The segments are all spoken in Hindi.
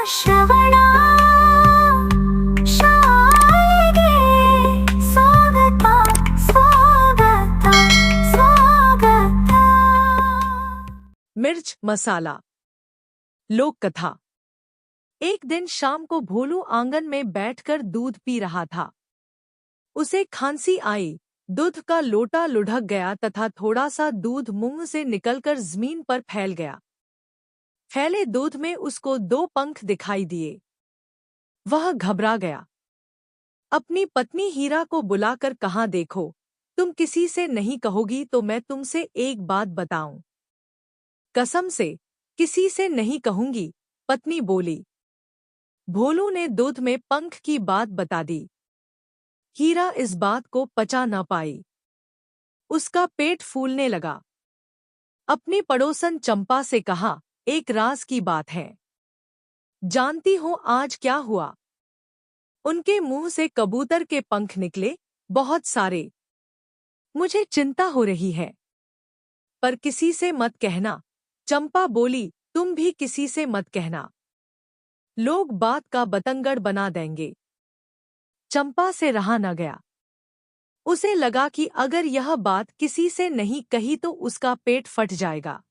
ಶ್ರವಣ ಶಾಲೆಗೆ ಸ್ವಾಗತ ಸ್ವಾಗತ ಸ್ವಾಗತ। मिर्च मसाला। लोक कथा। एक दिन शाम को भोलू आंगन में बैठकर दूध पी रहा था। उसे खांसी आई, दूध का लोटा लुढ़क गया तथा थोड़ा सा दूध मुंह से निकलकर जमीन पर फैल गया। फैले दूध में उसको 2 पंख दिखाई दिए। वह घबरा गया। अपनी पत्नी हीरा को बुलाकर कहा, देखो, तुम किसी से नहीं कहोगी तो मैं तुमसे एक बात बताऊं। कसम से किसी से नहीं कहूंगी, पत्नी बोली। भोलू ने दूध में पंख की बात बता दी। हीरा इस बात को पचा न पाई। उसका पेट फूलने लगा। अपनी पड़ोसन चंपा से कहा, एक राज की बात है। जानती हो आज क्या हुआ? उनके मुंह से कबूतर के पंख निकले, बहुत सारे। मुझे चिंता हो रही है, पर किसी से मत कहना। चंपा बोली, तुम भी किसी से मत कहना, लोग बात का बतंगड़ बना देंगे। चंपा से रहा न गया। उसे लगा कि अगर यह बात किसी से नहीं कही तो उसका पेट फट जाएगा।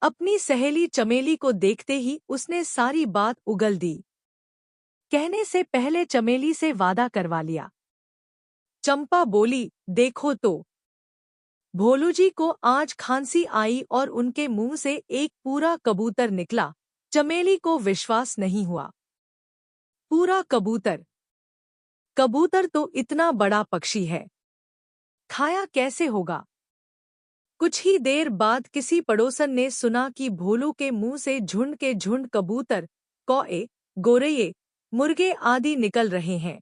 अपनी सहेली चमेली को देखते ही उसने सारी बात उगल दी। कहने से पहले चमेली से वादा करवा लिया। चंपा बोली, देखो तो, भोलू जी को आज खांसी आई और उनके मुंह से एक पूरा कबूतर निकला। चमेली को विश्वास नहीं हुआ। पूरा कबूतर? कबूतर तो इतना बड़ा पक्षी है, खाया कैसे होगा? कुछ ही देर बाद किसी पड़ोसन ने सुना कि भोलू के मुंह से झुंड के झुंड कबूतर, कौए, गोरैये, मुर्गे आदि निकल रहे हैं।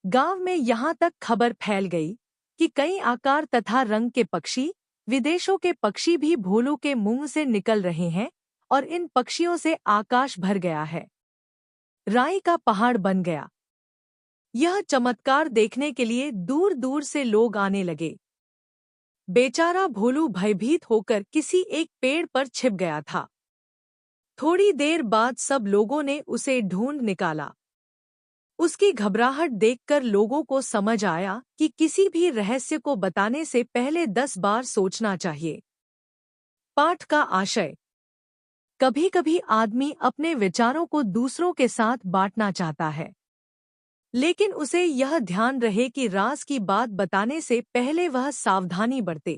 गांव में यहाँ तक खबर फैल गई कि कई आकार तथा रंग के पक्षी, विदेशों के पक्षी भी भोलू के मुंह से निकल रहे हैं और इन पक्षियों से आकाश भर गया है। राई का पहाड़ बन गया। यह चमत्कार देखने के लिए दूर दूर से लोग आने लगे। बेचारा भोलू भयभीत होकर किसी एक पेड़ पर छिप गया था। थोड़ी देर बाद सब लोगों ने उसे ढूंढ निकाला। उसकी घबराहट देखकर लोगों को समझ आया कि किसी भी रहस्य को बताने से पहले 10 बार सोचना चाहिए। पाठ का आशय। कभी-कभी आदमी अपने विचारों को दूसरों के साथ बांटना चाहता है, लेकिन उसे यह ध्यान रहे कि राज की बात बताने से पहले वह सावधानी बरते।